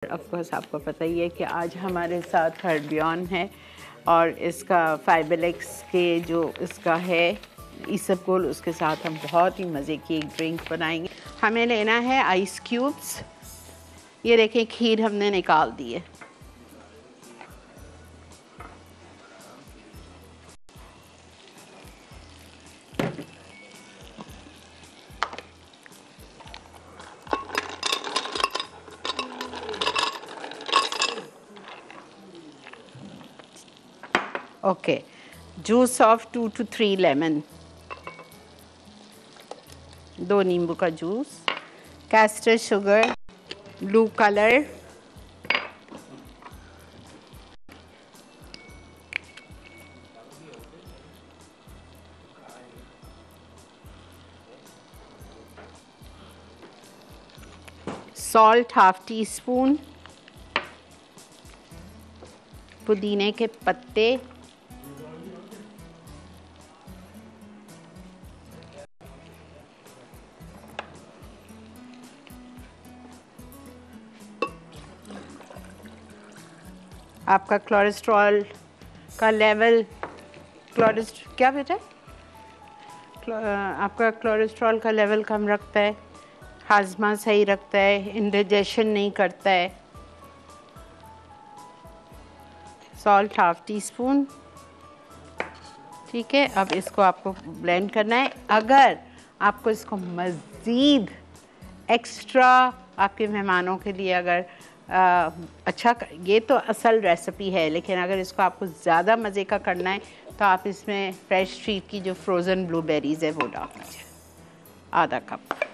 Of course आपको पता ही है कि आज हमारे साथ हर्बियन है और इसका फाइबलेक्स के जो इसका है इसबगोल, उसके साथ हम बहुत ही मज़े की एक ड्रिंक बनाएंगे। हमें लेना है आइस क्यूब्स। ये देखें खीर हमने निकाल दी है। Okay, juice of 2 to 3 lemon, 2 नींबू का juice, castor sugar, blue colour, salt half tea spoon, पुदीने के पत्ते, आपका कोलेस्ट्रॉल का लेवल क्या बेटा आपका कोलेस्ट्रॉल का लेवल कम रखता है, हाजमा सही रखता है, इंडाइजेशन नहीं करता है। सॉल्ट हाफ टी स्पून, ठीक है। अब इसको आपको ब्लेंड करना है। अगर आपको इसको मज़ीद एक्स्ट्रा आपके मेहमानों के लिए अगर अच्छा, ये तो असल रेसिपी है, लेकिन अगर इसको आपको ज़्यादा मज़े का करना है तो आप इसमें फ्रेश ट्रीट की जो फ्रोज़न ब्लूबेरीज़ है वो डाल दीजिए, आधा कप।